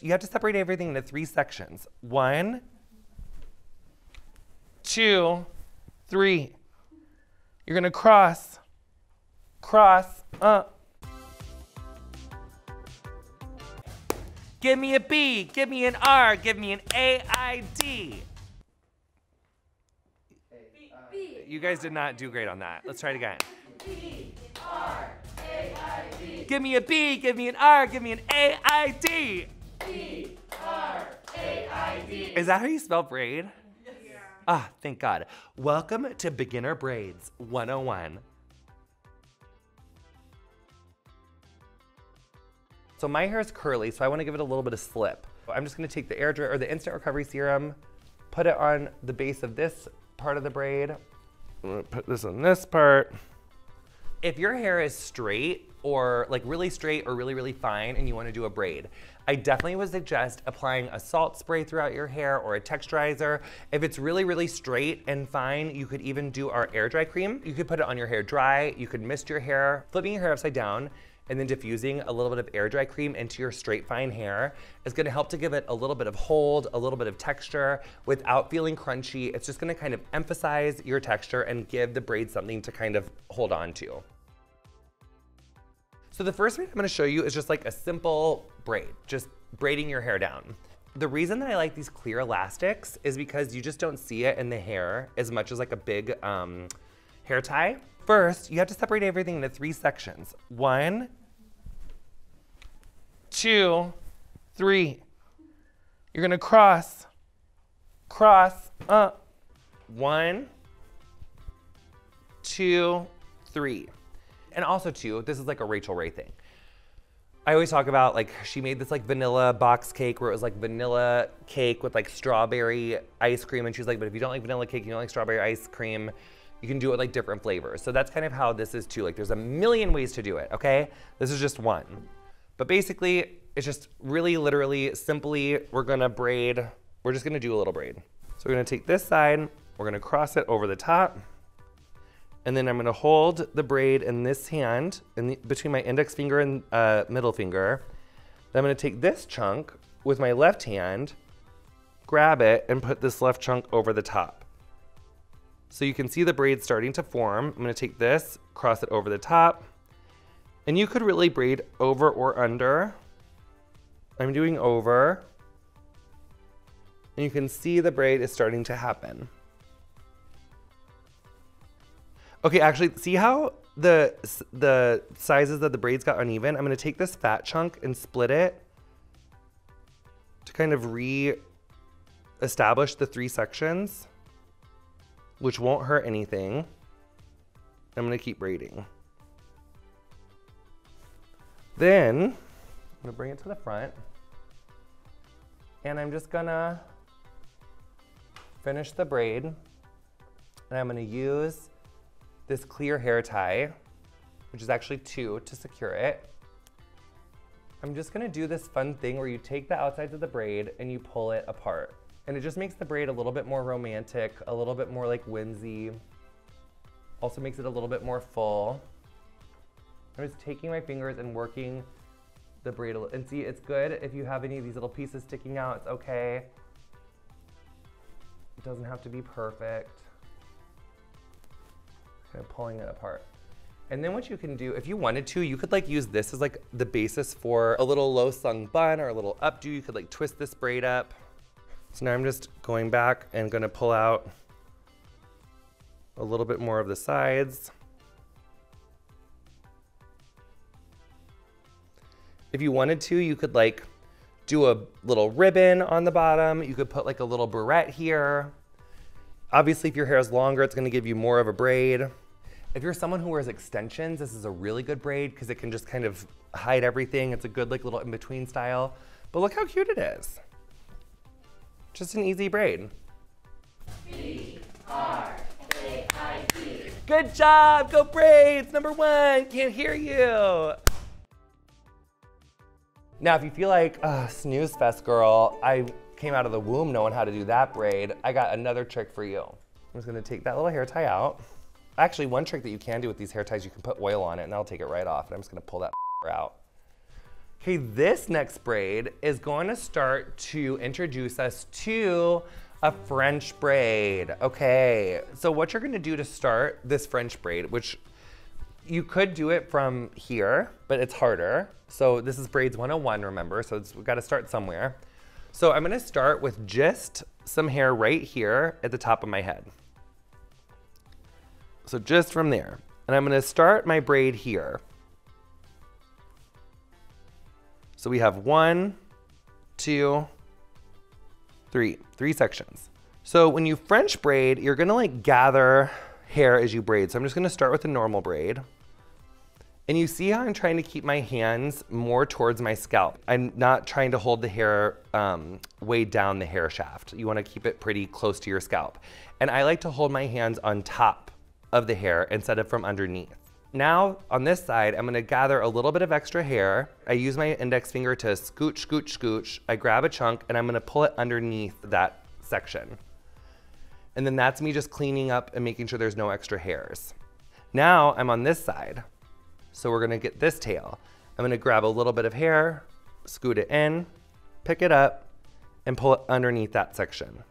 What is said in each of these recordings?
You have to separate everything into 3 sections. 1, 2, 3. You're gonna cross, Give me a B, give me an R, give me an A-I-D. You guys did not do great on that. Let's try it again. B-R-A-I-D. Give me a B, give me an R, give me an A-I-D. B-R-A-I-D. Is that how you spell braid? Yes. Yeah. Ah, thank God. Welcome to Beginner Braids 101. So my hair is curly, so I want to give it a little bit of slip. I'm just going to take the air dry or the instant recovery serum, put it on the base of this part of the braid. I'm going to put this on this part. If your hair is straight or like really straight or really, really fine and you want to do a braid, I definitely would suggest applying a salt spray throughout your hair or a texturizer. If it's really, really straight and fine, you could even do our air dry cream. You could put it on your hair dry. You could mist your hair, flipping your hair upside down, and then diffusing a little bit of air dry cream into your straight fine hair is gonna help to give it a little bit of hold, a little bit of texture without feeling crunchy. It's just gonna kind of emphasize your texture and give the braid something to kind of hold on to. So the first braid I'm gonna show you is just like a simple braid, just braiding your hair down. The reason that I like these clear elastics is because you just don't see it in the hair as much as like a big hair tie. First, you have to separate everything into 3 sections. 1, 2, 3. You're gonna cross, 1, 2, 3. And also too, this is like a Rachel Ray thing. I always talk about like, she made this like vanilla box cake where it was like vanilla cake with like strawberry ice cream. And she's like, but if you don't like vanilla cake, you don't like strawberry ice cream, you can do it with like different flavors. So that's kind of how this is too. Like there's a million ways to do it, okay? This is just one. But basically, it's just really literally, simply, we're gonna braid, we're just gonna do a little braid. So we're gonna take this side, we're gonna cross it over the top, and then I'm gonna hold the braid in this hand, between my index finger and middle finger. Then I'm gonna take this chunk with my left hand, grab it, and put this left chunk over the top. So you can see the braid starting to form. I'm gonna take this, cross it over the top, and you could really braid over or under. I'm doing over, and you can see the braid is starting to happen. Okay, actually, see how the sizes of the braids got uneven? I'm gonna take this fat chunk and split it to kind of re-establish the 3 sections, which won't hurt anything. I'm gonna keep braiding. Then, I'm gonna bring it to the front, and I'm just gonna finish the braid, and I'm gonna use this clear hair tie, which is actually 2 to secure it. I'm just gonna do this fun thing where you take the outsides of the braid and you pull it apart. And it just makes the braid a little bit more romantic, a little bit more like whimsy. Also makes it a little bit more full. I'm just taking my fingers and working the braid a little. And see, it's good if you have any of these little pieces sticking out, it's okay. It doesn't have to be perfect. Kind of pulling it apart. And then what you can do, if you wanted to, you could like use this as like the basis for a little low slung bun or a little updo. You could like twist this braid up. So now I'm just going back and gonna pull out a little bit more of the sides. If you wanted to, you could like do a little ribbon on the bottom. You could put like a little barrette here. Obviously, if your hair is longer, it's gonna give you more of a braid. If you're someone who wears extensions, this is a really good braid because it can just kind of hide everything. It's a good like little in-between style. But look how cute it is. Just an easy braid. B-R-A-I-D. Good job, go Braids, #1, can't hear you. Now, if you feel like, snooze fest girl, I came out of the womb knowing how to do that braid, I got another trick for you. I'm just gonna take that little hair tie out. Actually, one trick that you can do with these hair ties, you can put oil on it and that'll take it right off. And I'm just gonna pull that out. Okay, this next braid is going to start to introduce us to a French braid. Okay, so what you're gonna do to start this French braid, which you could do it from here, but it's harder. So this is Braids 101, remember, so we've gotta start somewhere. So I'm gonna start with just some hair right here at the top of my head. So just from there. And I'm gonna start my braid here. So we have 1, 2, 3 sections. So when you French braid, you're gonna like gather hair as you braid. So I'm just gonna start with a normal braid. And you see how I'm trying to keep my hands more towards my scalp. I'm not trying to hold the hair way down the hair shaft. You wanna keep it pretty close to your scalp. And I like to hold my hands on top of the hair instead of from underneath. Now, on this side, I'm gonna gather a little bit of extra hair. I use my index finger to scooch, scooch, scooch. I grab a chunk and I'm gonna pull it underneath that section. And then that's me just cleaning up and making sure there's no extra hairs. Now, I'm on this side. So we're gonna get this tail. I'm gonna grab a little bit of hair, scoot it in, pick it up, and pull it underneath that section.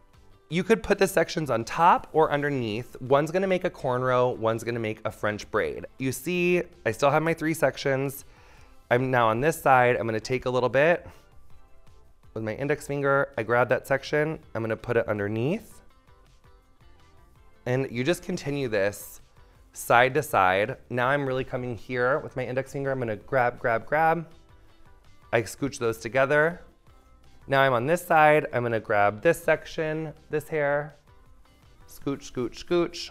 You could put the sections on top or underneath. One's gonna make a cornrow, one's gonna make a French braid. You see, I still have my 3 sections. I'm now on this side. I'm gonna take a little bit with my index finger. I grab that section. I'm gonna put it underneath. And you just continue this side to side. Now I'm really coming here with my index finger. I'm gonna grab, grab, grab. I scooch those together. Now I'm on this side, I'm gonna grab this section, this hair, scooch, scooch, scooch.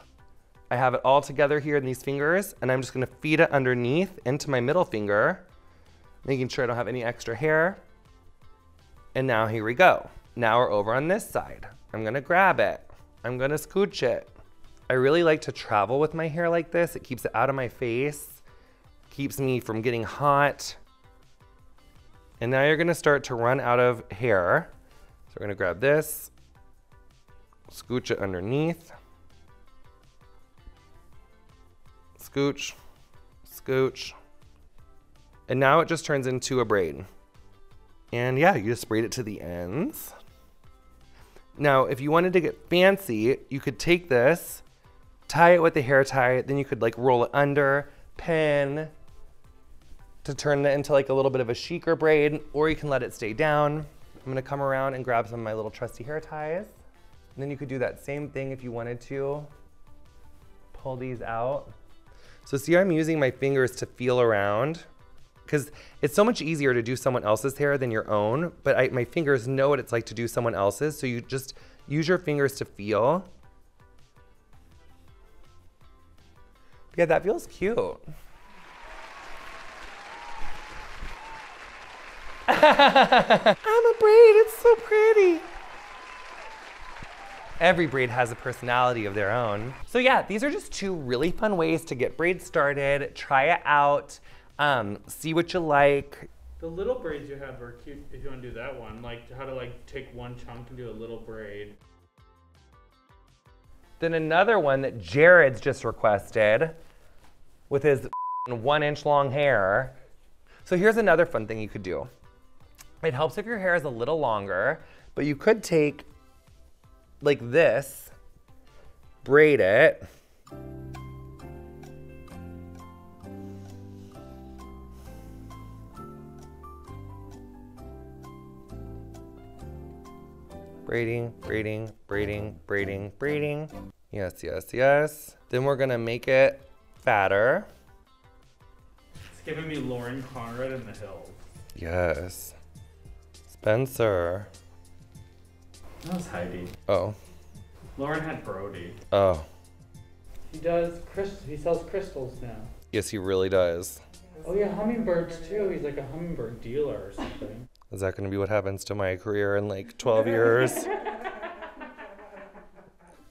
I have it all together here in these fingers, and I'm just gonna feed it underneath into my middle finger, making sure I don't have any extra hair. And now here we go. Now we're over on this side. I'm gonna grab it. I'm gonna scooch it. I really like to travel with my hair like this. It keeps it out of my face, keeps me from getting hot. And now you're gonna start to run out of hair. So we're gonna grab this, scooch it underneath, scooch, scooch. And now it just turns into a braid. And yeah, you just braid it to the ends. Now, if you wanted to get fancy, you could take this, tie it with a hair tie, then you could like roll it under, pin, to turn it into like a little bit of a chicer braid, or you can let it stay down. I'm gonna come around and grab some of my little trusty hair ties. And then you could do that same thing if you wanted to. Pull these out. So see, I'm using my fingers to feel around, because it's so much easier to do someone else's hair than your own, but my fingers know what it's like to do someone else's, so you just use your fingers to feel. Yeah, that feels cute. I'm a braid, it's so pretty. Every braid has a personality of their own. So yeah, these are just 2 really fun ways to get braids started. Try it out, see what you like. The little braids you have are cute if you want to do that one. Like how to like take one chunk and do a little braid. Then another one that Jared's just requested with his 1-inch long hair. So here's another fun thing you could do. It helps if your hair is a little longer, but you could take like this, braid it, braiding, braiding, braiding, braiding, braiding. Yes, yes, yes. Then we're gonna make it fatter. It's giving me Lauren Conrad in the Hills. Yes. Spencer. That was Heidi. Oh. Lauren had Brody. Oh. He does, he sells crystals now. Yes, he really does. Oh yeah, hummingbirds too. He's like a hummingbird dealer or something. Is that gonna be what happens to my career in like 12 years?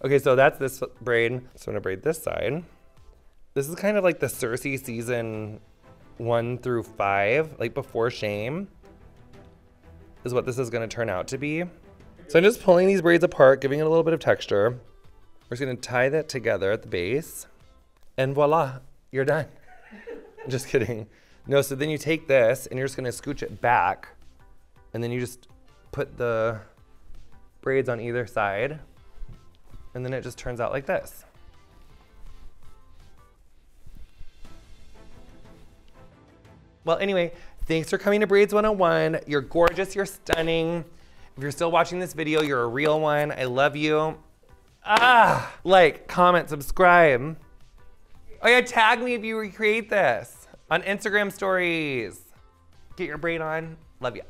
Okay, so that's this braid. So I'm gonna braid this side. This is kind of like the Cersei season 1 through 5, like before Shame, is what this is gonna turn out to be. So I'm just pulling these braids apart, giving it a little bit of texture. We're just gonna tie that together at the base, and voila, you're done. Just kidding. No, so then you take this and you're just gonna scooch it back and then you just put the braids on either side and then it just turns out like this. Well, anyway, thanks for coming to Braids 101. You're gorgeous, you're stunning. If you're still watching this video, you're a real one. I love you. Like, comment, subscribe. Oh yeah, tag me if you recreate this on Instagram stories. Get your braid on. Love ya.